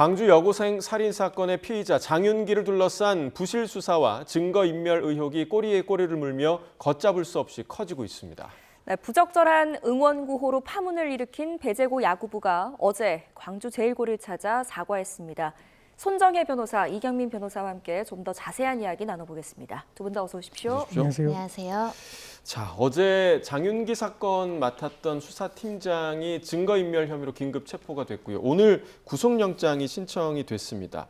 광주 여고생 살인 사건의 피의자 장윤기를 둘러싼 부실 수사와 증거인멸 의혹이 꼬리에 꼬리를 물며 걷잡을 수 없이 커지고 있습니다. 네, 부적절한 응원 구호로 파문을 일으킨 배제고 야구부가 어제 광주제일고를 찾아 사과했습니다. 손정혜 변호사, 이경민 변호사와 함께 좀 더 자세한 이야기 나눠보겠습니다. 두 분 다 어서 오십시오. 안녕하세요. 안녕하세요. 자, 어제 장윤기 사건 맡았던 수사팀장이 증거인멸 혐의로 긴급 체포가 됐고요. 오늘 구속영장이 신청이 됐습니다.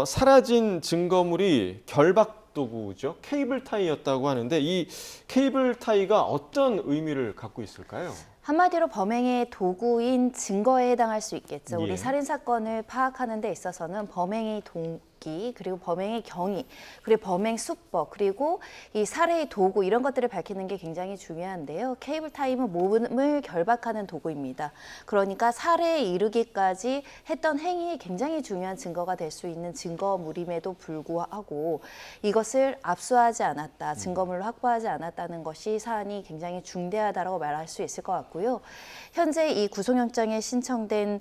사라진 증거물이 결박 도구죠. 케이블 타이였다고 하는데 이 케이블 타이가 어떤 의미를 갖고 있을까요? 한마디로 범행의 도구인 증거에 해당할 수 있겠죠. 예. 우리 살인 사건을 파악하는 데 있어서는 범행의 동기, 그리고 범행의 경위, 그리고 범행 수법, 그리고 이 살해의 도구 이런 것들을 밝히는 게 굉장히 중요한데요. 케이블 타이는 몸을 결박하는 도구입니다. 그러니까 살해에 이르기까지 했던 행위에 굉장히 중요한 증거가 될 수 있는 증거물임에도 불구하고 이것을 압수하지 않았다, 증거물로 확보하지 않았다는 것이 사안이 굉장히 중대하다고 말할 수 있을 것 같고요. 현재 이 구속영장에 신청된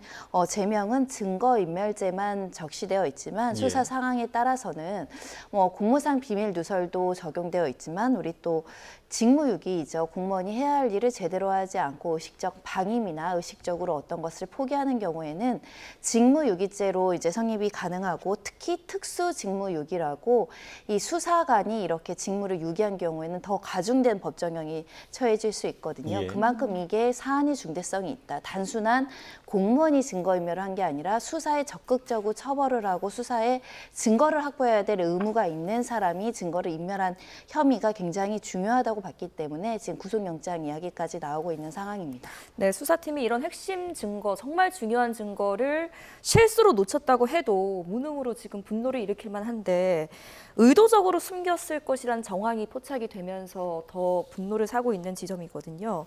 제명은 증거인멸죄만 적시되어 있지만 수사 상황에 따라서는 공무상 비밀 누설도 적용되어 있지만 우리 또 직무유기이죠. 공무원이 해야 할 일을 제대로 하지 않고 의식적 방임이나 의식적으로 어떤 것을 포기하는 경우에는 직무유기죄로 이제 성립이 가능하고 특히 특수직무유기라고 이 수사관이 이렇게 직무를 유기한 경우에는 더 가중된 법정형이 처해질 수 있거든요. 예. 그만큼 이게 사안의 중대성이 있다. 단순한 공무원이 증거인멸을 한 게 아니라 수사에 적극적으로 처벌을 하고 수사에 증거를 확보해야 될 의무가 있는 사람이 증거를 인멸한 혐의가 굉장히 중요하다고 봤기 때문에 지금 구속영장 이야기까지 나오고 있는 상황입니다. 네, 수사팀이 이런 핵심 증거, 정말 중요한 증거를 실수로 놓쳤다고 해도 무능으로 지금 분노를 일으킬 만한데 의도적으로 숨겼을 것이란 정황이 포착이 되면서 더 분노를 사고 있는 지점이거든요.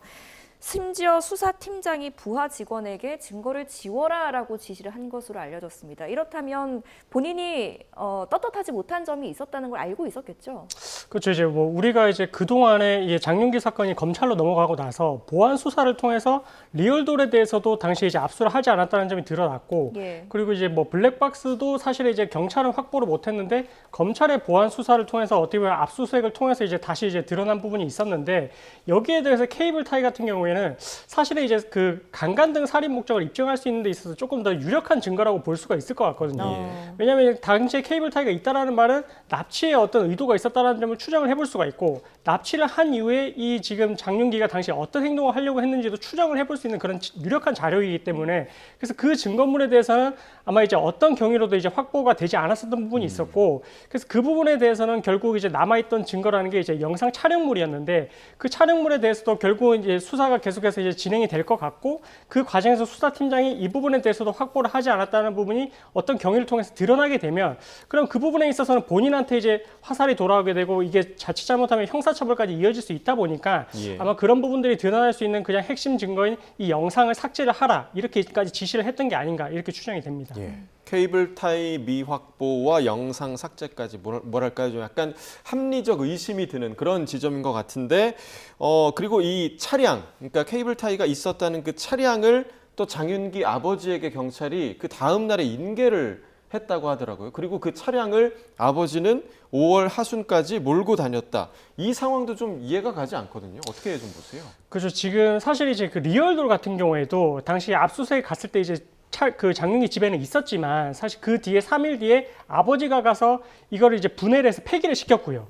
심지어 수사팀장이 부하 직원에게 증거를 지워라라고 지시를 한 것으로 알려졌습니다. 이렇다면 본인이 떳떳하지 못한 점이 있었다는 걸 알고 있었겠죠? 그렇죠. 이제 우리가 이제 그동안에 이 장윤기 사건이 검찰로 넘어가고 나서 보안 수사를 통해서 리얼돌에 대해서도 당시에 이제 압수를 하지 않았다는 점이 드러났고, 예. 그리고 이제 블랙박스도 사실 이제 경찰은 확보를 못했는데 검찰의 보안 수사를 통해서 어떻게 보면 압수수색을 통해서 이제 다시 이제 드러난 부분이 있었는데, 여기에 대해서 케이블 타이 같은 경우에는 사실은 이제 그 강간 등 살인 목적을 입증할 수 있는 데 있어서 조금 더 유력한 증거라고 볼 수가 있을 것 같거든요. 왜냐하면 당시에 케이블 타이가 있다라는 말은 납치에 어떤 의도가 있었다는 점을 추정을 해볼 수가 있고, 납치를 한 이후에 이 지금 장윤기가 당시에 어떤 행동을 하려고 했는지도 추정을 해볼 수 있는 그런 유력한 자료이기 때문에, 그래서 그 증거물에 대해서는 아마 이제 어떤 경위로도 이제 확보가 되지 않았었던 부분이 있었고, 그래서 그 부분에 대해서는 결국 이제 남아있던 증거라는 게 이제 영상 촬영물이었는데, 그 촬영물에 대해서도 결국 이제 수사가 계속해서 이제 진행이 될 것 같고, 그 과정에서 수사팀장이 이 부분에 대해서도 확보를 하지 않았다는 부분이 어떤 경위를 통해서 드러나게 되면, 그럼 그 부분에 있어서는 본인한테 이제 화살이 돌아오게 되고 이게 자칫 잘못하면 형사처벌까지 이어질 수 있다 보니까 아마 그런 부분들이 드러날 수 있는 그냥 핵심 증거인 이 영상을 삭제를 하라, 이렇게까지 지시를 했던 게 아닌가, 이렇게 추정이 됩니다. 케이블 타이 미확보와 영상 삭제까지 뭐랄까요, 좀 약간 합리적 의심이 드는 그런 지점인 것 같은데, 그리고 이 차량, 그러니까 케이블 타이가 있었다는 그 차량을 또 장윤기 아버지에게 경찰이 그 다음 날에 인계를 했다고 하더라고요. 그리고 그 차량을 아버지는 5월 하순까지 몰고 다녔다. 이 상황도 좀 이해가 가지 않거든요. 어떻게 좀 보세요? 그렇죠. 지금 사실 이제 그 리얼돌 같은 경우에도 당시 압수수색 갔을 때 이제 그 장윤기 집에는 있었지만, 사실 그 뒤에 3일 뒤에 아버지가 가서 이거를 이제 분해를 해서 폐기를 시켰고요.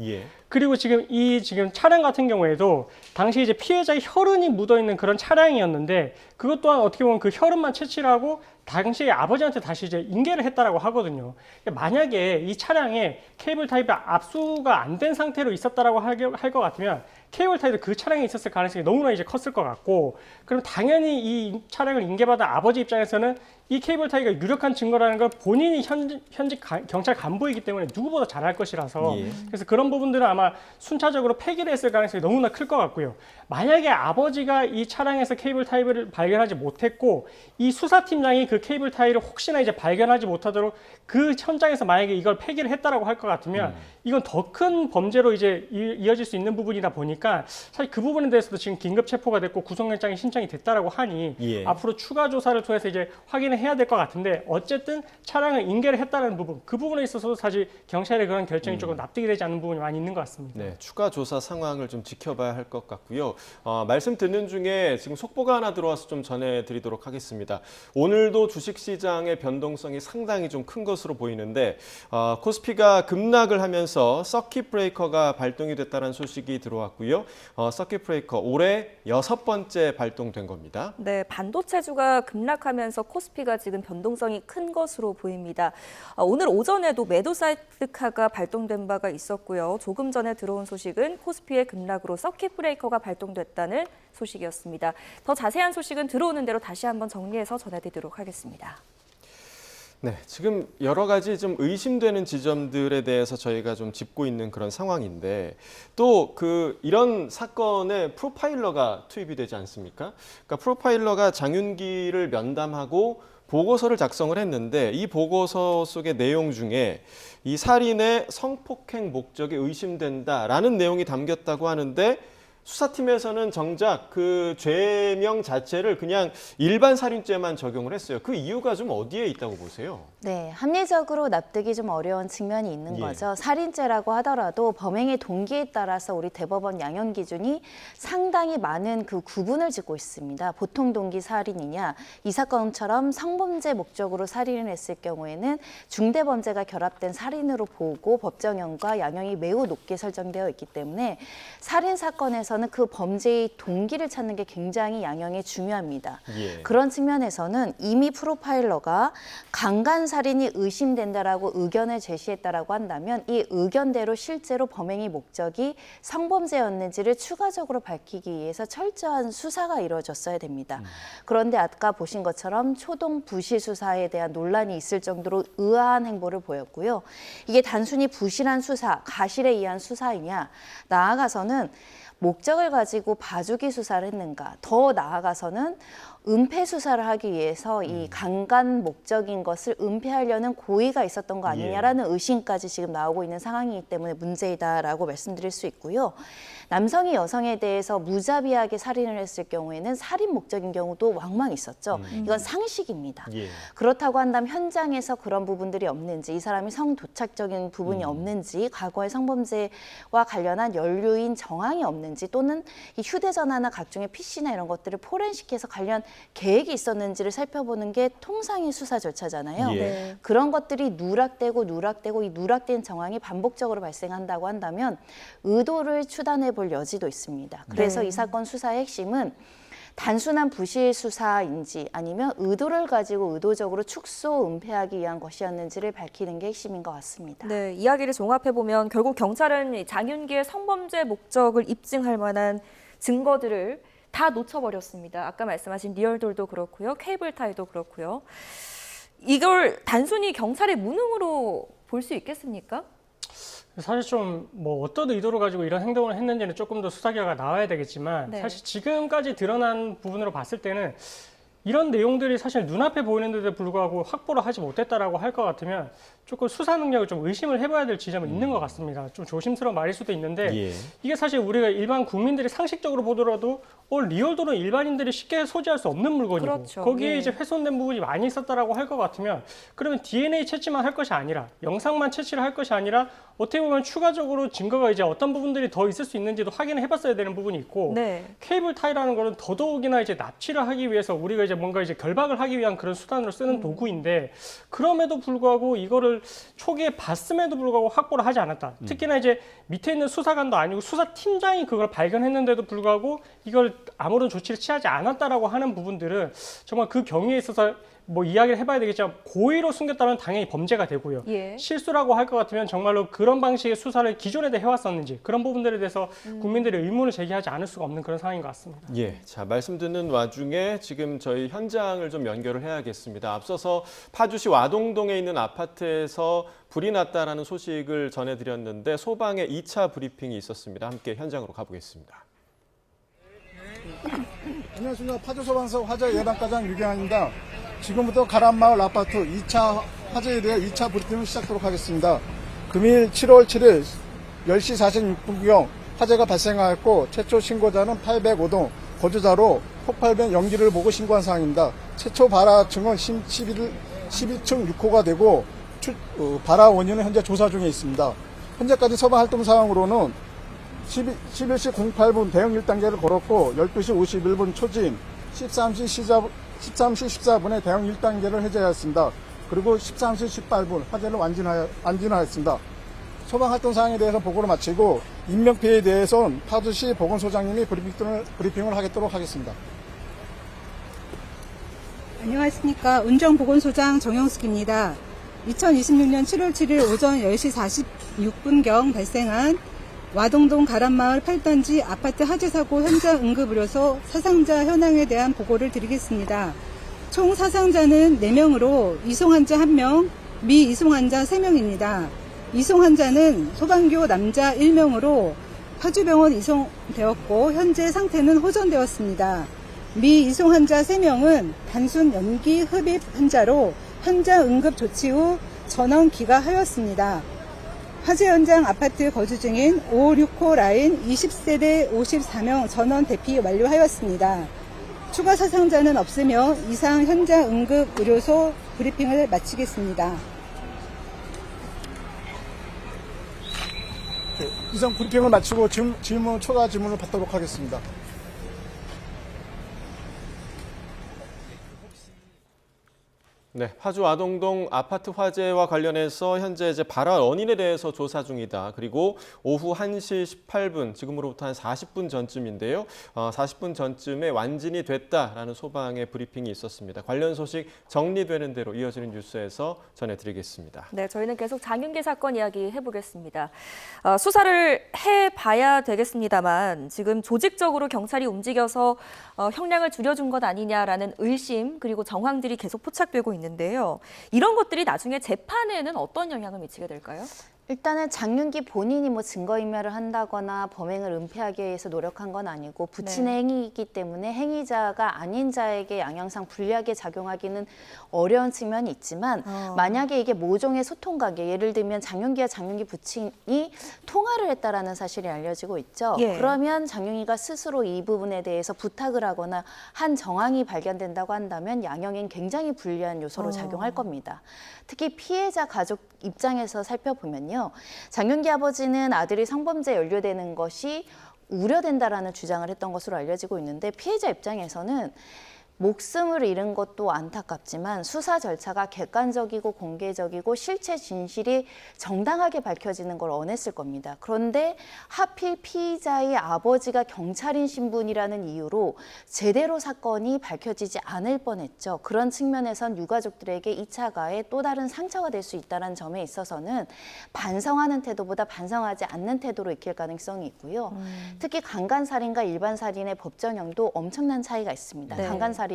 그리고 지금 지금 차량 같은 경우에도 당시 이제 피해자의 혈흔이 묻어 있는 그런 차량이었는데, 그것 또한 어떻게 보면 그 혈흔만 채취를 하고 당시에 아버지한테 다시 이제 인계를 했다라고 하거든요. 만약에 이 차량에 케이블 타이가 압수가 안 된 상태로 있었다라고 할 것 같으면 케이블 타이도 그 차량에 있었을 가능성이 너무나 이제 컸을 것 같고, 그럼 당연히 이 차량을 인계받은 아버지 입장에서는 이 케이블 타이가 유력한 증거라는 걸 본인이 현직 경찰 간부이기 때문에 누구보다 잘 알 것이라서, 그래서 그런 부분들은 아마 순차적으로 폐기를 했을 가능성이 너무나 클 것 같고요. 만약에 아버지가 이 차량에서 케이블 타이를 발견하지 못했고 이 수사팀장이 그 케이블 타이를 혹시나 이제 발견하지 못하도록 그 현장에서 만약에 이걸 폐기를 했다라고 할 것 같으면 이건 더 큰 범죄로 이제 이어질 수 있는 부분이다 보니까 사실 그 부분에 대해서도 지금 긴급 체포가 됐고 구속영장이 신청이 됐다라고 하니 앞으로 추가 조사를 통해서 이제 확인을 해야 될 것 같은데 어쨌든 차량을 인계를 했다는 부분, 그 부분에 있어서도 사실 경찰의 그런 결정이 조금 납득이 되지 않는 부분이 많이 있는 것 같습니다. 네, 추가 조사 상황을 좀 지켜봐야 할 것 같고요. 말씀 듣는 중에 지금 속보가 하나 들어와서 좀 전해드리도록 하겠습니다. 오늘도 주식시장의 변동성이 상당히 좀 큰 것으로 보이는데 코스피가 급락을 하면서 서킷 브레이커가 발동이 됐다는 소식이 들어왔고요. 서킷 브레이커 올해 6번째 발동된 겁니다. 네, 반도체주가 급락하면서 코스피가 지금 변동성이 큰 것으로 보입니다. 오늘 오전에도 매도 사이드카가 발동된 바가 있었고요. 조금 전에 들어온 소식은 코스피의 급락으로 서킷 브레이커가 발동됐다는 소식이었습니다. 더 자세한 소식은 들어오는 대로 다시 한번 정리해서 전해드리도록 하겠습니다. 네, 지금 여러 가지 좀 의심되는 지점들에 대해서 저희가 좀 짚고 있는 그런 상황인데 또 이런 사건에 프로파일러가 투입이 되지 않습니까? 그러니까 프로파일러가 장윤기를 면담하고 보고서를 작성을 했는데 이 보고서 속의 내용 중에 이 살인의 성폭행 목적이 의심된다라는 내용이 담겼다고 하는데 수사팀에서는 정작 그 죄명 자체를 그냥 일반 살인죄만 적용을 했어요. 그 이유가 좀 어디에 있다고 보세요? 네, 합리적으로 납득이 좀 어려운 측면이 있는 거죠. 살인죄라고 하더라도 범행의 동기에 따라서 우리 대법원 양형 기준이 상당히 많은 그 구분을 짓고 있습니다. 보통 동기 살인이냐, 이 사건처럼 성범죄 목적으로 살인을 했을 경우에는 중대범죄가 결합된 살인으로 보고 법정형과 양형이 매우 높게 설정되어 있기 때문에 살인 사건에서는 그 범죄의 동기를 찾는 게 굉장히 양형이 중요합니다. 예. 그런 측면에서는 이미 프로파일러가 강간 살인이 의심된다라고 의견을 제시했다라고 한다면 이 의견대로 실제로 범행의 목적이 성범죄였는지를 추가적으로 밝히기 위해서 철저한 수사가 이루어졌어야 됩니다. 그런데 아까 보신 것처럼 초동 부실 수사에 대한 논란이 있을 정도로 의아한 행보를 보였고요. 이게 단순히 부실한 수사, 가실에 의한 수사이냐, 나아가서는 목적을 가지고 봐주기 수사를 했는가, 더 나아가서는 은폐 수사를 하기 위해서 이 강간 목적인 것을 은폐하려는 고의가 있었던 거 아니냐라는 의심까지 지금 나오고 있는 상황이기 때문에 문제이다라고 말씀드릴 수 있고요. 남성이 여성에 대해서 무자비하게 살인을 했을 경우에는 살인 목적인 경우도 왕왕 있었죠. 이건 상식입니다. 예. 그렇다고 한다면 현장에서 그런 부분들이 없는지, 이 사람이 성도착적인 부분이 없는지, 과거의 성범죄와 관련한 연루인 정황이 없는지, 또는 이 휴대전화나 각종의 PC나 이런 것들을 포렌식해서 관련 계획이 있었는지를 살펴보는 게 통상의 수사 절차잖아요. 예. 네. 그런 것들이 누락되고 이 누락된 정황이 반복적으로 발생한다고 한다면 의도를 추단해 볼 여지도 있습니다. 그래서 네. 이 사건 수사의 핵심은 단순한 부실 수사인지 아니면 의도를 가지고 의도적으로 축소, 은폐하기 위한 것이었는지를 밝히는 게 핵심인 것 같습니다. 네, 이야기를 종합해보면 결국 경찰은 장윤기의 성범죄 목적을 입증할 만한 증거들을 다 놓쳐버렸습니다. 아까 말씀하신 리얼돌도 그렇고요. 케이블타이도 그렇고요. 이걸 단순히 경찰의 무능으로 볼 수 있겠습니까? 사실 좀 뭐 어떤 의도를 가지고 이런 행동을 했는지는 조금 더 수사 결과가 나와야 되겠지만 네. 사실 지금까지 드러난 부분으로 봤을 때는 이런 내용들이 사실 눈앞에 보이는데도 불구하고 확보를 하지 못했다라고 할 것 같으면 조금 수사 능력을 좀 의심을 해봐야 될 지점은 있는 것 같습니다. 좀 조심스러운 말일 수도 있는데 예. 이게 사실 우리가 일반 국민들이 상식적으로 보더라도 리얼도는 일반인들이 쉽게 소지할 수 없는 물건이고 그렇죠. 거기에 예. 이제 훼손된 부분이 많이 있었다라고 할 것 같으면 그러면 DNA 채취만 할 것이 아니라 영상만 채취를 할 것이 아니라 어떻게 보면 추가적으로 증거가 이제 어떤 부분들이 더 있을 수 있는지도 확인을 해봤어야 되는 부분이 있고 네. 케이블 타이라는 거는 더더욱이나 이제 납치를 하기 위해서 우리가 이제 뭔가 이제 결박을 하기 위한 그런 수단으로 쓰는 도구인데 그럼에도 불구하고 이거를 초기에 봤음에도 불구하고 확보를 하지 않았다. 특히나 이제 밑에 있는 수사관도 아니고 수사팀장이 그걸 발견했는데도 불구하고 이걸 아무런 조치를 취하지 않았다라고 하는 부분들은 정말 그 경위에 있어서 뭐 이야기를 해봐야 되겠지만 고의로 숨겼다면 당연히 범죄가 되고요. 예. 실수라고 할 것 같으면 정말로 그런 방식의 수사를 기존에도 해왔었는지 그런 부분들에 대해서 국민들이 의문을 제기하지 않을 수가 없는 그런 상황인 것 같습니다. 예, 자 말씀 듣는 와중에 지금 저희 현장을 좀 연결을 해야겠습니다. 앞서서 파주시 와동동에 있는 아파트에서 불이 났다라는 소식을 전해드렸는데 소방의 2차 브리핑이 있었습니다. 함께 현장으로 가보겠습니다. 안녕하십니까. 파주소방서 화재 예방과장 유경환입니다. 지금부터 가람마을 아파트 2차 화재에 대해 2차 브리핑을 시작하도록 하겠습니다. 금일 7월 7일 10시 46분경 화재가 발생하였고 최초 신고자는 805동 거주자로 폭발된 연기를 보고 신고한 사항입니다. 최초 발화 층은 12층 6호가 되고 발화 원인은 현재 조사 중에 있습니다. 현재까지 서방 활동 사항으로는 11시 08분 대응 1단계를 걸었고 12시 51분 초진 13시 14분에 대응 1단계를 해제하였습니다. 그리고 13시 18분 화재를 완진하였습니다. 소방활동 사항에 대해서 보고를 마치고 인명피해에 대해서는 파주시 보건소장님이 브리핑을 하겠도록 하겠습니다. 안녕하십니까. 운정보건소장 정영숙입니다. 2026년 7월 7일 오전 10시 46분경 발생한 와동동 가람마을 8단지 아파트 화재 사고 현장 응급의료소 사상자 현황에 대한 보고를 드리겠습니다. 총 사상자는 4명으로 이송 환자 1명, 미이송 환자 3명입니다. 이송 환자는 소방교 남자 1명으로 파주병원 이송되었고 현재 상태는 호전되었습니다. 미이송 환자 3명은 단순 연기 흡입 환자로 현장 응급 조치 후 전원 귀가하였습니다. 화재 현장 아파트 거주 중인 556호 라인 20세대 54명 전원 대피 완료하였습니다. 추가 사상자는 없으며 이상 현장 응급 의료소 브리핑을 마치겠습니다. 이상 브리핑을 마치고 추가 질문을 받도록 하겠습니다. 네, 파주 아동동 아파트 화재와 관련해서 현재 이제 발화 원인에 대해서 조사 중이다. 그리고 오후 1시 18분, 지금으로부터 한 40분 전쯤인데요. 40분 전쯤에 완진이 됐다라는 소방의 브리핑이 있었습니다. 관련 소식 정리되는 대로 이어지는 뉴스에서 전해드리겠습니다. 네, 저희는 계속 장윤기 사건 이야기 해보겠습니다. 수사를 해봐야 되겠습니다만 지금 조직적으로 경찰이 움직여서 형량을 줄여준 것 아니냐라는 의심 그리고 정황들이 계속 포착되고 있는데요. 이런 것들이 나중에 재판에는 어떤 영향을 미치게 될까요? 일단은 장윤기 본인이 뭐 증거인멸을 한다거나 범행을 은폐하기 위해서 노력한 건 아니고 부친의 행위이기 때문에 행위자가 아닌 자에게 양형상 불리하게 작용하기는 어려운 측면이 있지만 만약에 이게 모종의 소통관계, 예를 들면 장윤기와 장윤기 부친이 통화를 했다라는 사실이 알려지고 있죠. 예. 그러면 장윤기가 스스로 이 부분에 대해서 부탁을 하거나 한 정황이 발견된다고 한다면 양형엔 굉장히 불리한 요소로 작용할 겁니다. 특히 피해자 가족 입장에서 살펴보면요. 장윤기 아버지는 아들이 성범죄에 연루되는 것이 우려된다라는 주장을 했던 것으로 알려지고 있는데 피해자 입장에서는 목숨을 잃은 것도 안타깝지만 수사 절차가 객관적이고 공개적이고 실체 진실이 정당하게 밝혀지는 걸 원했을 겁니다. 그런데 하필 피의자의 아버지가 경찰인 신분이라는 이유로 제대로 사건이 밝혀지지 않을 뻔했죠. 그런 측면에선 유가족들에게 2차 가해 또 다른 상처가 될 수 있다는 점에 있어서는 반성하는 태도보다 반성하지 않는 태도로 익힐 가능성이 있고요. 특히 강간살인과 일반살인의 법정형도 엄청난 차이가 있습니다. 네. 강간살인은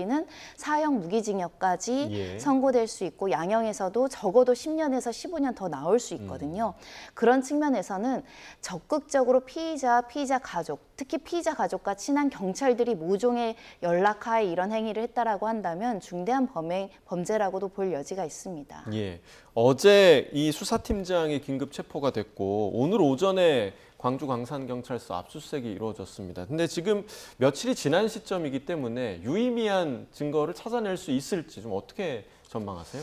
사형 무기징역까지 예. 선고될 수 있고 양형에서도 적어도 10년에서 15년 더 나올 수 있거든요. 그런 측면에서는 적극적으로 피의자 가족, 특히 피의자 가족과 친한 경찰들이 모종의 연락하에 이런 행위를 했다라고 한다면 중대한 범죄라고도 볼 여지가 있습니다. 예, 어제 이 수사팀장이 긴급 체포가 됐고 오늘 오전에 광주 광산경찰서 압수수색이 이루어졌습니다. 근데 지금 며칠이 지난 시점이기 때문에 유의미한 증거를 찾아낼 수 있을지 좀 어떻게 전망하세요?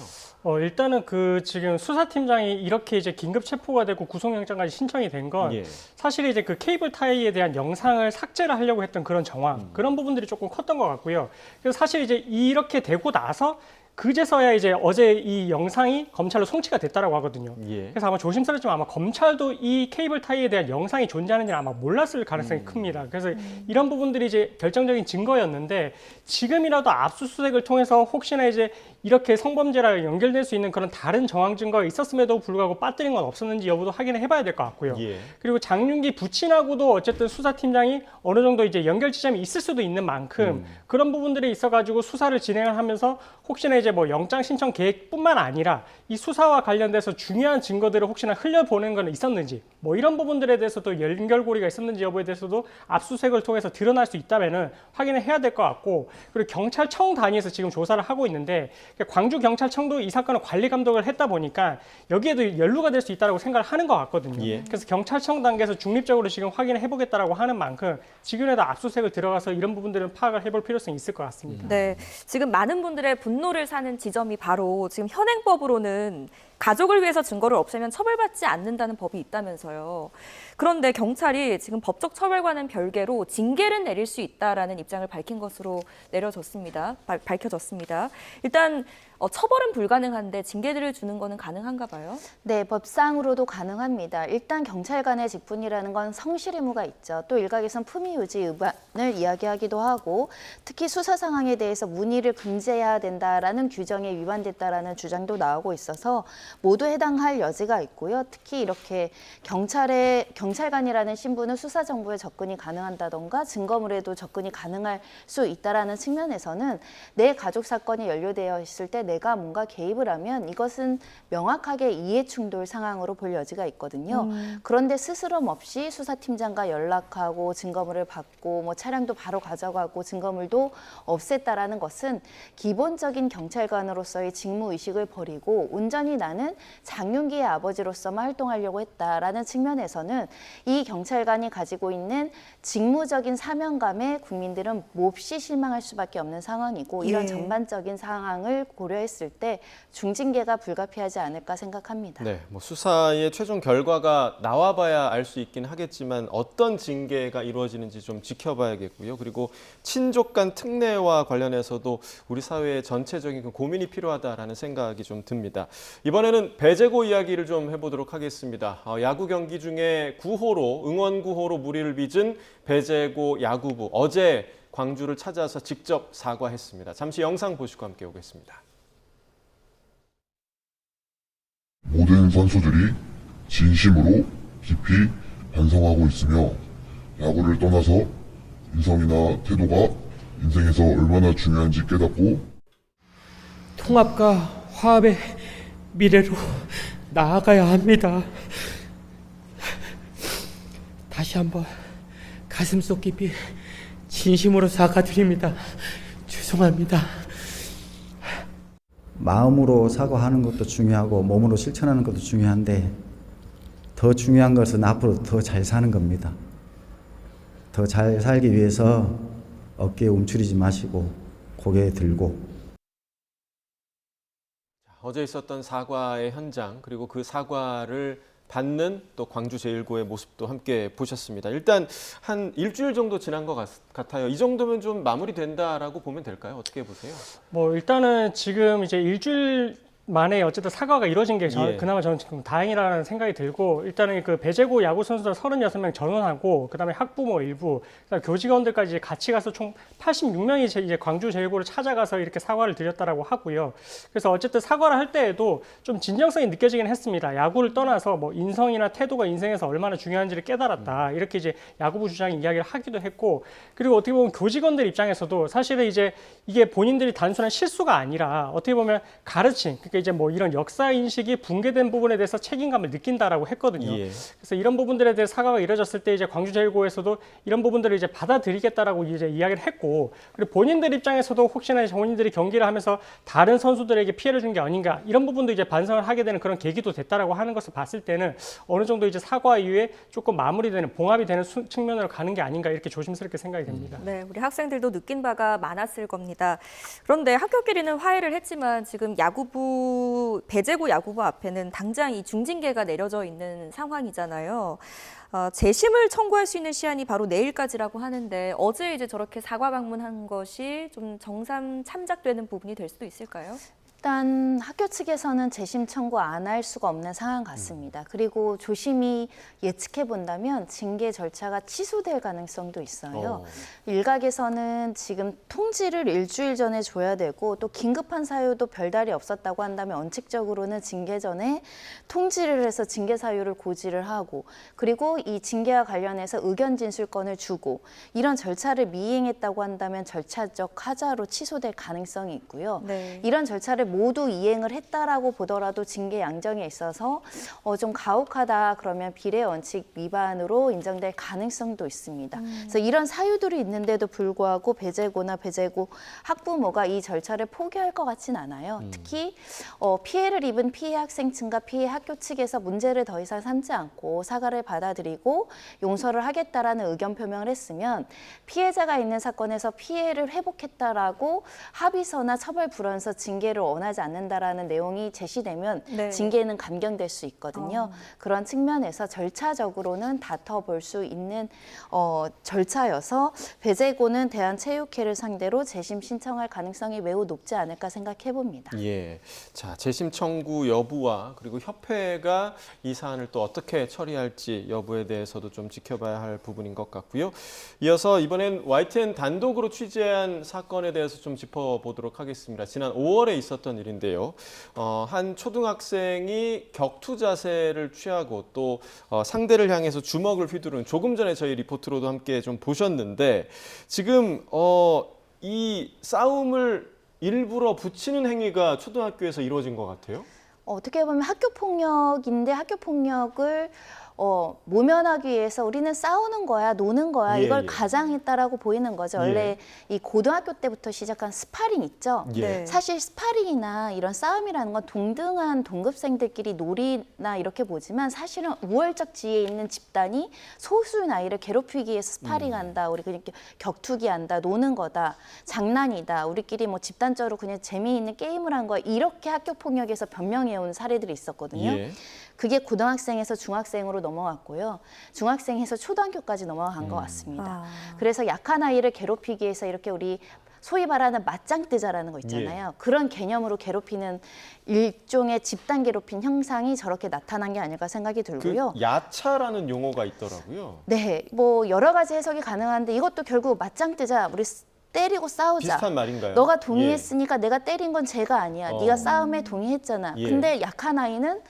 일단은 지금 수사팀장이 이렇게 이제 긴급 체포가 되고 구속영장까지 신청이 된 건 예. 사실 이제 그 케이블 타이에 대한 영상을 삭제를 하려고 했던 그런 정황, 그런 부분들이 조금 컸던 것 같고요. 그래서 사실 이제 이렇게 되고 나서 그제서야 이제 어제 이 영상이 검찰로 송치가 됐다라고 하거든요. 예. 그래서 아마 조심스럽지만 아마 검찰도 이 케이블 타이에 대한 영상이 존재하는지는 아마 몰랐을 가능성이 큽니다. 그래서 이런 부분들이 이제 결정적인 증거였는데 지금이라도 압수수색을 통해서 혹시나 이제 이렇게 성범죄랑 연결될 수 있는 그런 다른 정황 증거가 있었음에도 불구하고 빠뜨린 건 없었는지 여부도 확인을 해봐야 될 것 같고요. 예. 그리고 장윤기 부친하고도 어쨌든 수사팀장이 어느 정도 이제 연결 지점이 있을 수도 있는 만큼 그런 부분들이 있어가지고 수사를 진행을 하면서 혹시나 이제 이제 뭐 영장 신청 계획뿐만 아니라 이 수사와 관련돼서 중요한 증거들을 혹시나 흘려보낸 건 있었는지, 뭐 이런 부분들에 대해서도 연결고리가 있었는지 여부에 대해서도 압수수색을 통해서 드러날 수 있다면은 확인을 해야 될 것 같고, 그리고 경찰청 단위에서 지금 조사를 하고 있는데 광주경찰청도 이 사건을 관리 감독을 했다 보니까 여기에도 연루가 될 수 있다고 생각을 하는 것 같거든요. 예. 그래서 경찰청 단계에서 중립적으로 지금 확인을 해보겠다라고 하는 만큼 지금이라도 압수수색을 들어가서 이런 부분들은 파악을 해볼 필요성이 있을 것 같습니다. 네, 지금 많은 분들의 분노를 사는 지점이 바로 지금 현행법으로는 가족을 위해서 증거를 없애면 처벌받지 않는다는 법이 있다면서요. 그런데 경찰이 지금 법적 처벌과는 별개로 징계를 내릴 수 있다라는 입장을 밝힌 것으로 밝혀졌습니다. 일단 처벌은 불가능한데 징계를 주는 거는 가능한가 봐요? 네, 법상으로도 가능합니다. 일단 경찰관의 직분이라는 건 성실 의무가 있죠. 또 일각에선 품위 유지 위반을 이야기하기도 하고, 특히 수사 상황에 대해서 문의를 금지해야 된다라는 규정에 위반됐다라는 주장도 나오고 있어서 모두 해당할 여지가 있고요. 특히 이렇게 경찰관이라는 신분은 수사 정보에 접근이 가능한다던가 증거물에도 접근이 가능할 수 있다라는 측면에서는 내 가족 사건이 연루되어 있을 때 내가 뭔가 개입을 하면 이것은 명확하게 이해충돌 상황으로 볼 여지가 있거든요. 그런데 스스럼 없이 수사팀장과 연락하고 증거물을 받고 뭐 차량도 바로 가져가고 증거물도 없앴다라는 것은 기본적인 경찰관으로서의 직무의식을 버리고 온전히 나는 장윤기의 아버지로서만 활동하려고 했다라는 측면에서는 이 경찰관이 가지고 있는 직무적인 사명감에 국민들은 몹시 실망할 수밖에 없는 상황이고, 이런 예. 전반적인 상황을 고려했을 때 중징계가 불가피하지 않을까 생각합니다. 네, 뭐 수사의 최종 결과가 나와봐야 알 수 있긴 하겠지만 어떤 징계가 이루어지는지 좀 지켜봐야겠고요. 그리고 친족 간 특례와 관련해서도 우리 사회의 전체적인 그 고민이 필요하다라는 생각이 좀 듭니다. 이번에는 배제고 이야기를 좀 해보도록 하겠습니다. 야구 경기 중에 응원 구호로 무리를 빚은 배제고 야구부, 어제 광주를 찾아서 직접 사과했습니다. 잠시 영상 보시고 함께 오겠습니다. 모든 선수들이 진심으로 깊이 반성하고 있으며 야구를 떠나서 인성이나 태도가 인생에서 얼마나 중요한지 깨닫고 통합과 화합의 미래로 나아가야 합니다. 다시 한번 가슴속 깊이 진심으로 사과드립니다. 죄송합니다. 마음으로 사과하는 것도 중요하고 몸으로 실천하는 것도 중요한데 더 중요한 것은 앞으로 더 잘 사는 겁니다. 더 잘 살기 위해서 어깨에 움츠리지 마시고 고개 들고. 어제 있었던 사과의 현장, 그리고 그 사과를 받는 또 광주 제1고의 모습도 함께 보셨습니다. 일단 한 일주일 정도 지난 것 같아요. 이 정도면 좀 마무리된다라고 보면 될까요? 어떻게 보세요? 뭐 일단은 지금 이제 일주일 만에 어쨌든 사과가 이루어진 게 예. 그나마 저는 지금 다행이라는 생각이 들고, 일단은 그 배제고 야구 선수들 36명 전원하고 그다음에 학부모 일부, 그다음에 교직원들까지 이제 같이 가서 총 86명이 이제 광주 제1고를 찾아가서 이렇게 사과를 드렸다라고 하고요. 그래서 어쨌든 사과를 할 때에도 좀 진정성이 느껴지긴 했습니다. 야구를 떠나서 뭐 인성이나 태도가 인생에서 얼마나 중요한지를 깨달았다, 이렇게 이제 야구부 주장이 이야기를 하기도 했고, 그리고 어떻게 보면 교직원들 입장에서도 사실은 이제 이게 본인들이 단순한 실수가 아니라 어떻게 보면 가르침, 그러니까 이제 뭐 이런 역사 인식이 붕괴된 부분에 대해서 책임감을 느낀다라고 했거든요. 예. 그래서 이런 부분들에 대해 사과가 이루어졌을 때 이제 광주 제1고에서도 이런 부분들을 이제 받아들이겠다라고 이제 이야기를 했고, 그리고 본인들 입장에서도 혹시나 본인들이 경기를 하면서 다른 선수들에게 피해를 준 게 아닌가, 이런 부분도 이제 반성을 하게 되는 그런 계기도 됐다라고 하는 것을 봤을 때는 어느 정도 이제 사과 이후에 조금 마무리되는, 봉합이 되는 측면으로 가는 게 아닌가, 이렇게 조심스럽게 생각이 됩니다. 네, 우리 학생들도 느낀 바가 많았을 겁니다. 그런데 학교끼리는 화해를 했지만 지금 배제고 야구부 앞에는 당장 이 중징계가 내려져 있는 상황이잖아요. 재심을 청구할 수 있는 시한이 바로 내일까지라고 하는데 어제 이제 저렇게 사과 방문한 것이 좀 정상 참작되는 부분이 될 수도 있을까요? 일단 학교 측에서는 재심 청구 안 할 수가 없는 상황 같습니다. 그리고 조심히 예측해 본다면 징계 절차가 취소될 가능성도 있어요. 일각에서는 지금 통지를 일주일 전에 줘야 되고 또 긴급한 사유도 별다리 없었다고 한다면 원칙적으로는 징계 전에 통지를 해서 징계 사유를 고지를 하고 그리고 이 징계와 관련해서 의견 진술권을 주고 이런 절차를 미행했다고 한다면 절차적 하자로 취소될 가능성이 있고요. 네. 이런 절차를 모두 이행을 했다라고 보더라도 징계 양정에 있어서 좀 가혹하다 그러면 비례 원칙 위반으로 인정될 가능성도 있습니다. 그래서 이런 사유들이 있는데도 불구하고 배재고나 배재고 학부모가 이 절차를 포기할 것 같진 않아요. 특히 피해를 입은 피해 학생 측과 피해 학교 측에서 문제를 더 이상 삼지 않고 사과를 받아들이고 용서를 하겠다라는 의견 표명을 했으면 피해자가 있는 사건에서 피해를 회복했다라고 합의서나 처벌 불원서 징계를 원하지 않는다라는 내용이 제시되면 네. 징계는 감경될 수 있거든요. 그런 측면에서 절차적으로는 다퉈볼 수 있는 절차여서 배재고는 대한체육회를 상대로 재심 신청할 가능성이 매우 높지 않을까 생각해 봅니다. 예. 자, 재심 청구 여부와 그리고 협회가 이 사안을 또 어떻게 처리할지 여부에 대해서도 좀 지켜봐야 할 부분인 것 같고요. 이어서 이번엔 YTN 단독으로 취재한 사건에 대해서 좀 짚어보도록 하겠습니다. 지난 5월에 있었던 일인데요. 한 초등학생이 격투 자세를 취하고 또 상대를 향해서 주먹을 휘두르는 조금 전에 저희 리포트로도 함께 좀 보셨는데 지금 이 싸움을 일부러 붙이는 행위가 초등학교에서 이루어진 것 같아요. 어떻게 보면 학교 폭력인데 학교 폭력을 모면하기 위해서 우리는 싸우는 거야, 노는 거야, 예, 이걸 예. 가장했다라고 보이는 거죠. 원래 이 고등학교 때부터 시작한 스파링 있죠. 예. 사실 스파링이나 이런 싸움이라는 건 동등한 동급생들끼리 놀이나 이렇게 보지만 사실은 우월적 지위에 있는 집단이 소수의 아이를 괴롭히기 위해서 스파링한다, 우리 그냥 격투기 한다, 노는 거다, 장난이다, 우리끼리 뭐 집단적으로 그냥 재미있는 게임을 한 거야, 이렇게 학교 폭력에서 변명해온 사례들이 있었거든요. 예. 그게 고등학생에서 중학생으로 넘어갔고요. 중학생에서 초등학교까지 넘어간 것 같습니다. 그래서 약한 아이를 괴롭히기 위해서 이렇게 우리 소위 말하는 맞짱 뜨자라는 거 있잖아요. 그런 개념으로 괴롭히는 일종의 집단 괴롭힘 형상이 저렇게 나타난 게 아닐까 생각이 들고요. 그 야차라는 용어가 있더라고요. 네, 뭐 여러 가지 해석이 가능한데 이것도 결국 맞짱 뜨자, 우리 때리고 싸우자. 비슷한 말인가요? 너가 동의했으니까 내가 때린 건 죄가 아니야. 네가 싸움에 동의했잖아. 예. 근데 약한 아이는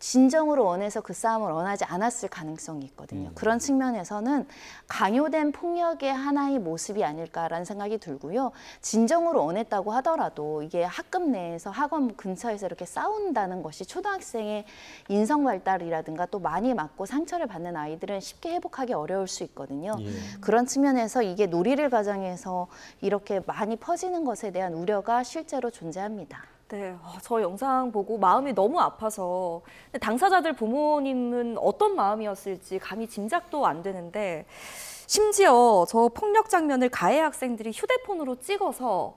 진정으로 원해서 그 싸움을 원하지 않았을 가능성이 있거든요. 그런 측면에서는 강요된 폭력의 하나의 모습이 아닐까라는 생각이 들고요. 진정으로 원했다고 하더라도 이게 학급 내에서 학원 근처에서 이렇게 싸운다는 것이 초등학생의 인성 발달이라든가 또 많이 맞고 상처를 받는 아이들은 쉽게 회복하기 어려울 수 있거든요. 예. 그런 측면에서 이게 놀이를 가장해서 이렇게 많이 퍼지는 것에 대한 우려가 실제로 존재합니다. 네, 저 영상 보고 마음이 너무 아파서 근데 당사자들 부모님은 어떤 마음이었을지 감히 짐작도 안 되는데 심지어 저 폭력 장면을 가해 학생들이 휴대폰으로 찍어서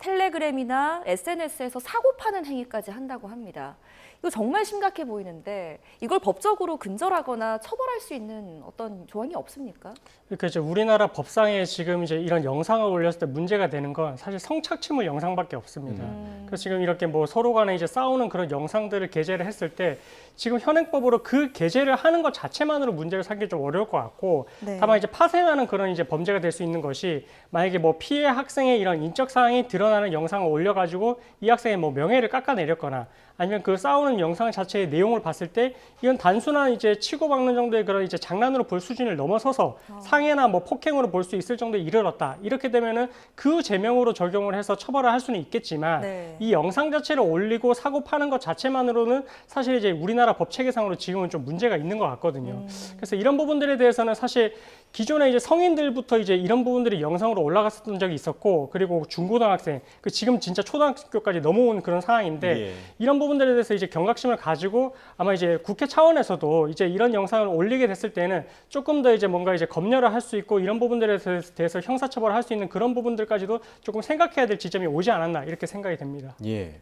텔레그램이나 SNS에서 사고 파는 행위까지 한다고 합니다. 이거 정말 심각해 보이는데 이걸 법적으로 근절하거나 처벌할 수 있는 어떤 조항이 없습니까? 그러니까 이제 우리나라 법상에 지금 이제 이런 영상을 올렸을 때 문제가 되는 건 사실 성착취물 영상밖에 없습니다. 그래서 지금 이렇게 뭐 서로 간에 이제 싸우는 그런 영상들을 게재를 했을 때 지금 현행법으로 그 게재를 하는 것 자체만으로 문제를 삼기 좀 어려울 것 같고 네. 다만 이제 파생하는 그런 이제 범죄가 될 수 있는 것이 만약에 뭐 피해 학생의 이런 인적 사항이 드러나는 영상을 올려가지고 이 학생의 뭐 명예를 깎아내렸거나 아니면 그 싸우는 영상 자체의 내용을 봤을 때 이건 단순한 이제 치고받는 정도의 그런 이제 장난으로 볼 수준을 넘어서서 상해나 뭐 폭행으로 볼 수 있을 정도에 이르렀다. 이렇게 되면은 그 제명으로 적용을 해서 처벌을 할 수는 있겠지만 네. 이 영상 자체를 올리고 사고 파는 것 자체만으로는 사실 이제 우리나라 법 체계상으로 지금은 좀 문제가 있는 것 같거든요. 그래서 이런 부분들에 대해서는 사실 기존에 이제 성인들부터 이제 이런 부분들이 영상으로 올라갔었던 적이 있었고 그리고 중고등학생, 그 지금 진짜 초등학교까지 넘어온 그런 상황인데 예. 이런 부분들에 대해서 이제 경각심을 가지고 아마 이제 국회 차원에서도 이제 이런 영상을 올리게 됐을 때는 조금 더 이제 뭔가 이제 검열을 할 수 있고 이런 부분들에 대해서 형사처벌을 할 수 있는 그런 부분들까지도 조금 생각해야 될 지점이 오지 않았나 이렇게 생각이 됩니다. 예.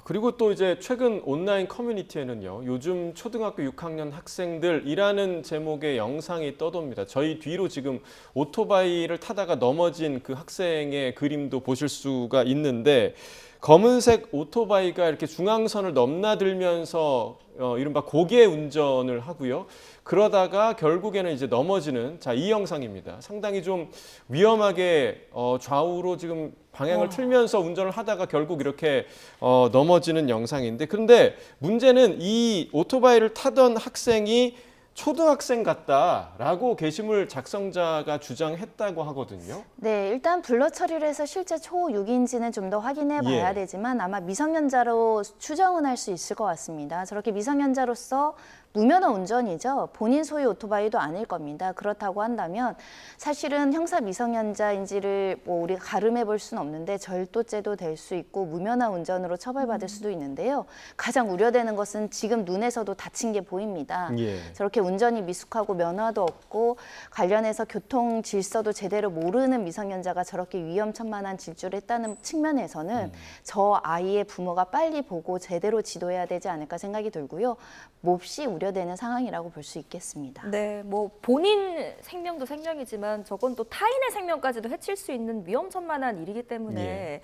그리고 또 이제 최근 온라인 커뮤니티에는요, 요즘 초등학교 6학년 학생들이라는 제목의 영상이 떠돕니다. 저희 뒤로 지금 오토바이를 타다가 넘어진 그 학생의 그림도 보실 수가 있는데, 검은색 오토바이가 이렇게 중앙선을 넘나들면서 이른바 고개 운전을 하고요. 그러다가 결국에는 이제 넘어지는 이 영상입니다. 상당히 좀 위험하게 좌우로 지금 방향을 틀면서 운전을 하다가 결국 이렇게 넘어지는 영상인데, 그런데 문제는 이 오토바이를 타던 학생이 초등학생 같다라고 게시물 작성자가 주장했다고 하거든요. 네, 일단 블러 처리를 해서 실제 초6인지는 좀 더 확인해 봐야 예. 되지만 아마 미성년자로 추정은 할 수 있을 것 같습니다. 저렇게 미성년자로서 무면허 운전이죠. 본인 소유 오토바이도 아닐 겁니다. 그렇다고 한다면 사실은 형사 미성년자인지를 우리가 가름해 볼 수는 없는데 절도죄도 될 수 있고 무면허 운전으로 처벌받을 수도 있는데요. 가장 우려되는 것은 지금 눈에서도 다친 게 보입니다. 예. 저렇게 운전이 미숙하고 면허도 없고 관련해서 교통 질서도 제대로 모르는 미성년자가 저렇게 위험천만한 질주를 했다는 측면에서는 저 아이의 부모가 빨리 보고 제대로 지도해야 되지 않을까 생각이 들고요. 몹시 우려되는 상황이라고 볼 수 있겠습니다. 네, 뭐 본인 생명도 생명이지만 저건 또 타인의 생명까지도 해칠 수 있는 위험천만한 일이기 때문에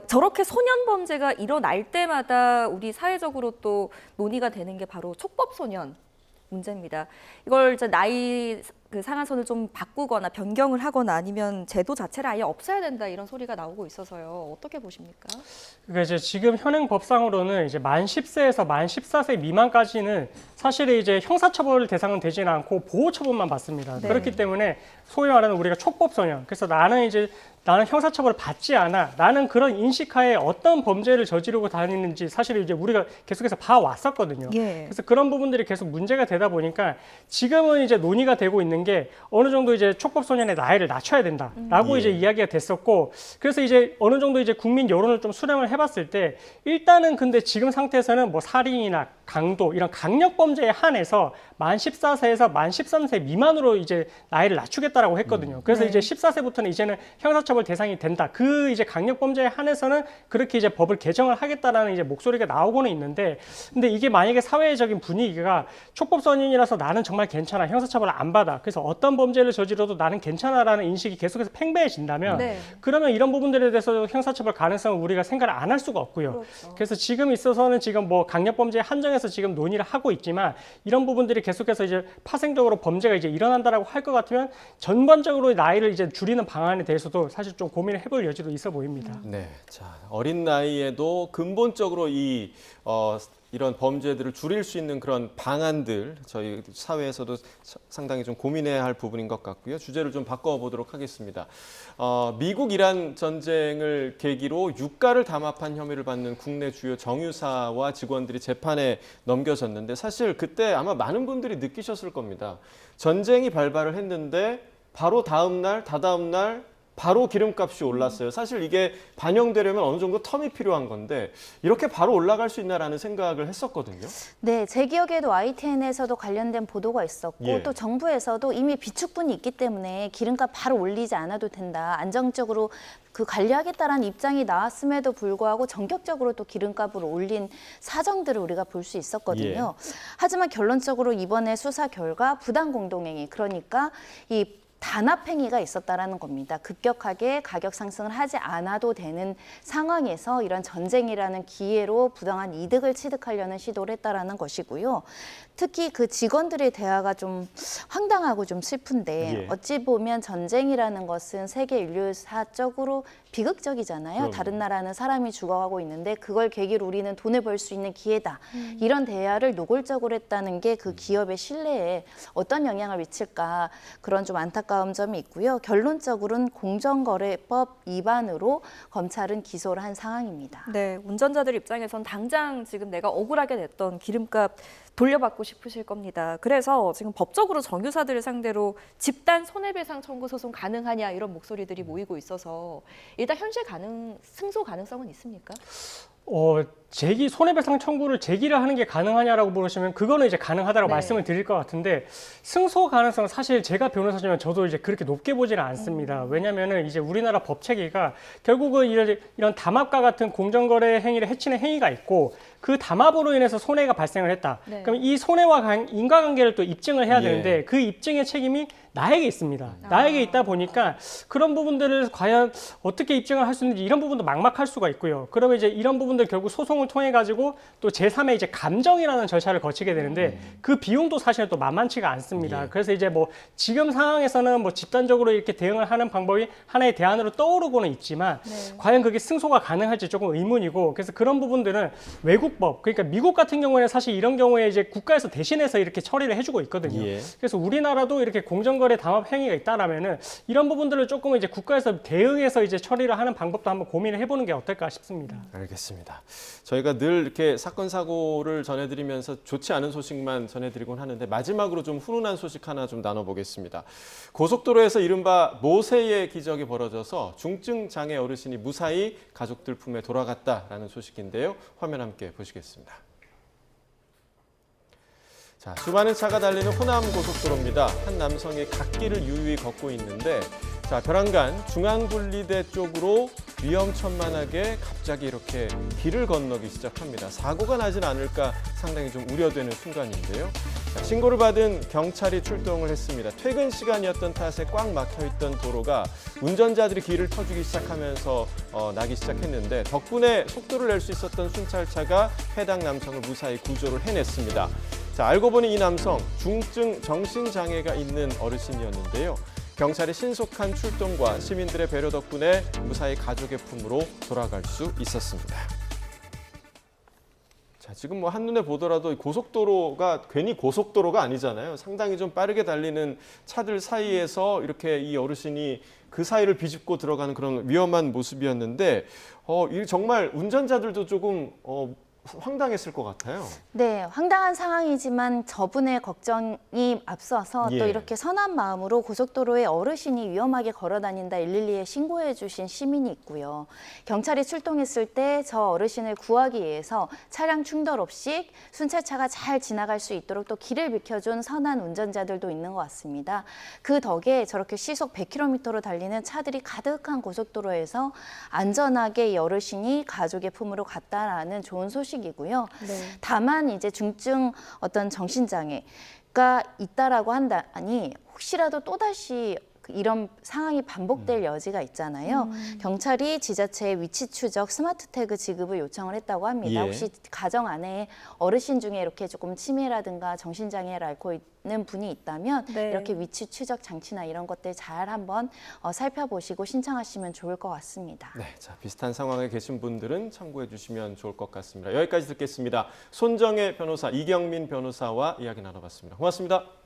저렇게 소년 범죄가 일어날 때마다 우리 사회적으로 또 논의가 되는 게 바로 촉법소년 문제입니다. 이걸 이제 나이 그 상한선을 좀 바꾸거나 변경을 하거나 아니면 제도 자체를 아예 없애야 된다 이런 소리가 나오고 있어서요. 어떻게 보십니까? 그러니까 이제 지금 현행 법상으로는 이제 만 10세에서 만 14세 미만까지는 사실 이제 형사처벌 대상은 되지는 않고 보호처분만 받습니다. 네. 그렇기 때문에 소위 말하는 우리가 촉법소년. 그래서 나는 형사처벌을 받지 않아. 나는 그런 인식하에 어떤 범죄를 저지르고 다니는지 사실 이제 우리가 계속해서 봐왔었거든요. 예. 그래서 그런 부분들이 계속 문제가 되다 보니까 지금은 이제 논의가 되고 있는 게 어느 정도 이제 촉법소년의 나이를 낮춰야 된다라고 이제 이야기가 됐었고, 그래서 이제 어느 정도 이제 국민 여론을 좀 수렴을 해봤을 때 일단은 근데 지금 상태에서는 뭐 살인이나 강도 이런 강력 범죄에 한해서 만 14세에서 만 13세 미만으로 이제 나이를 낮추겠다라고 했거든요. 그래서 네. 이제 14세부터는 이제는 형사처벌 대상이 된다. 그 이제 강력 범죄에 한해서는 그렇게 이제 법을 개정을 하겠다라는 이제 목소리가 나오고는 있는데, 근데 이게 만약에 사회적인 분위기가 촉법소년이라서 나는 정말 괜찮아, 형사처벌을 안 받아, 그래서 어떤 범죄를 저지러도 나는 괜찮아라는 인식이 계속해서 팽배해진다면 네. 그러면 이런 부분들에 대해서 형사처벌 가능성을 우리가 생각을 안 할 수가 없고요. 그렇죠. 그래서 지금 있어서는 지금 뭐 강력 범죄에 한정해서 지금 논의를 하고 있지만 이런 부분들이 계속해서 이제 파생적으로 범죄가 이제 일어난다라고 할 것 같으면 전반적으로 나이를 이제 줄이는 방안에 대해서도 사실 좀 고민을 해볼 여지도 있어 보입니다. 네, 자, 어린 나이에도 근본적으로 이런 범죄들을 줄일 수 있는 그런 방안들 저희 사회에서도 상당히 좀 고민해야 할 부분인 것 같고요. 주제를 좀 바꿔보도록 하겠습니다. 미국-이란 전쟁을 계기로 유가를 담합한 혐의를 받는 국내 주요 정유사와 직원들이 재판에 넘겨졌는데, 사실 그때 아마 많은 분들이 느끼셨을 겁니다. 전쟁이 발발을 했는데 바로 다음 날, 다다음 날 바로 기름값이 올랐어요. 사실 이게 반영되려면 어느 정도 텀이 필요한 건데 이렇게 바로 올라갈 수 있나라는 생각을 했었거든요. 네, 제 기억에도 YTN에서도 관련된 보도가 있었고 예. 또 정부에서도 이미 비축분이 있기 때문에 기름값 바로 올리지 않아도 된다. 안정적으로 관리하겠다라는 입장이 나왔음에도 불구하고 전격적으로 또 기름값을 올린 사정들을 우리가 볼 수 있었거든요. 하지만 결론적으로 이번에 수사 결과 부당 공동행위, 그러니까 이 단합행위가 있었다라는 겁니다. 급격하게 가격 상승을 하지 않아도 되는 상황에서 이런 전쟁이라는 기회로 부당한 이득을 취득하려는 시도를 했다라는 것이고요. 특히 그 직원들의 대화가 좀 황당하고 좀 슬픈데, 예. 어찌 보면 전쟁이라는 것은 세계 인류사적으로 비극적이잖아요. 그럼요. 다른 나라는 사람이 죽어가고 있는데 그걸 계기로 우리는 돈을 벌 수 있는 기회다. 이런 대화를 노골적으로 했다는 게 그 기업의 신뢰에 어떤 영향을 미칠까, 그런 좀 안타까운 점이 있고요. 결론적으로는 공정거래법 위반으로 검찰은 기소를 한 상황입니다. 네, 운전자들 입장에선 당장 지금 내가 억울하게 냈던 기름값 돌려받고 싶으실 겁니다. 그래서 지금 법적으로 정유사들을 상대로 집단 손해배상 청구 소송 가능하냐 이런 목소리들이 모이고 있어서 일단 현실 승소 가능성은 있습니까? 손해배상 청구를 제기를 하는 게 가능하냐라고 물으시면 그거는 이제 가능하다고 네. 말씀을 드릴 것 같은데 승소 가능성은 사실 제가 변호사지만 저도 이제 그렇게 높게 보지는 않습니다. 왜냐면은 이제 우리나라 법 체계가 결국은 이런 담합과 같은 공정거래 행위를 해치는 행위가 있고 그 담합으로 인해서 손해가 발생을 했다. 네. 그럼 이 손해와 인과관계를 또 입증을 해야 예. 되는데 그 입증의 책임이 나에게 있습니다. 나에게 있다 보니까 그런 부분들을 과연 어떻게 입증을 할 수 있는지 이런 부분도 막막할 수가 있고요. 그러면 이제 이런 부분들 결국 소송을 통해 가지고 또 제3의 이제 감정이라는 절차를 거치게 되는데 그 비용도 사실 또 만만치가 않습니다. 예. 그래서 이제 뭐 지금 상황에서는 뭐 집단적으로 이렇게 대응을 하는 방법이 하나의 대안으로 떠오르고는 있지만 네. 과연 그게 승소가 가능할지 조금 의문이고 그래서 그런 부분들은 외국법 그러니까 미국 같은 경우에는 사실 이런 경우에 이제 국가에서 대신해서 이렇게 처리를 해주고 있거든요. 예. 그래서 우리나라도 이렇게 공정거래 담합 행위가 있다라면은 이런 부분들을 조금 이제 국가에서 대응해서 이제 처리를 하는 방법도 한번 고민을 해보는 게 어떨까 싶습니다. 알겠습니다. 저희가 늘 이렇게 사건 사고를 전해드리면서 좋지 않은 소식만 전해드리곤 하는데 마지막으로 좀 훈훈한 소식 하나 좀 나눠보겠습니다. 고속도로에서 이른바 모세의 기적이 벌어져서 중증 장애 어르신이 무사히 가족들 품에 돌아갔다라는 소식인데요. 화면 함께 보시겠습니다. 자, 수많은 차가 달리는 호남 고속도로입니다. 한 남성이 갓길을 유유히 걷고 있는데 자, 벼랑간 중앙분리대 쪽으로 위험천만하게 갑자기 이렇게 길을 건너기 시작합니다. 사고가 나진 않을까 상당히 좀 우려되는 순간인데요. 자, 신고를 받은 경찰이 출동을 했습니다. 퇴근 시간이었던 탓에 꽉 막혀있던 도로가 운전자들이 길을 터주기 시작하면서 나기 시작했는데 덕분에 속도를 낼 수 있었던 순찰차가 해당 남성을 무사히 구조를 해냈습니다. 자, 알고 보니 이 남성 중증 정신장애가 있는 어르신이었는데요. 경찰의 신속한 출동과 시민들의 배려 덕분에 무사히 가족의 품으로 돌아갈 수 있었습니다. 자, 지금 뭐 한눈에 보더라도 고속도로가 괜히 고속도로가 아니잖아요. 상당히 좀 빠르게 달리는 차들 사이에서 이렇게 이 어르신이 그 사이를 비집고 들어가는 그런 위험한 모습이었는데 정말 운전자들도 조금 황당했을 것 같아요. 네, 황당한 상황이지만 저분의 걱정이 앞서서 예. 또 이렇게 선한 마음으로 고속도로에 어르신이 위험하게 걸어다닌다 112에 신고해 주신 시민이 있고요. 경찰이 출동했을 때 저 어르신을 구하기 위해서 차량 충돌 없이 순찰차가 잘 지나갈 수 있도록 또 길을 비켜준 선한 운전자들도 있는 것 같습니다. 그 덕에 저렇게 시속 100km로 달리는 차들이 가득한 고속도로에서 안전하게 이 어르신이 가족의 품으로 갔다라는 좋은 소식이고요. 네. 다만 이제 중증 어떤 정신장애가 있다라고 한다니 혹시라도 또다시 이런 상황이 반복될 여지가 있잖아요. 경찰이 지자체에 위치 추적 스마트 태그 지급을 요청을 했다고 합니다. 예. 혹시 가정 안에 어르신 중에 이렇게 조금 치매라든가 정신장애를 앓고 있는 분이 있다면 네. 이렇게 위치 추적 장치나 이런 것들 잘 한번 살펴보시고 신청하시면 좋을 것 같습니다. 네, 자, 비슷한 상황에 계신 분들은 참고해 주시면 좋을 것 같습니다. 여기까지 듣겠습니다. 손정혜 변호사, 이경민 변호사와 이야기 나눠봤습니다. 고맙습니다.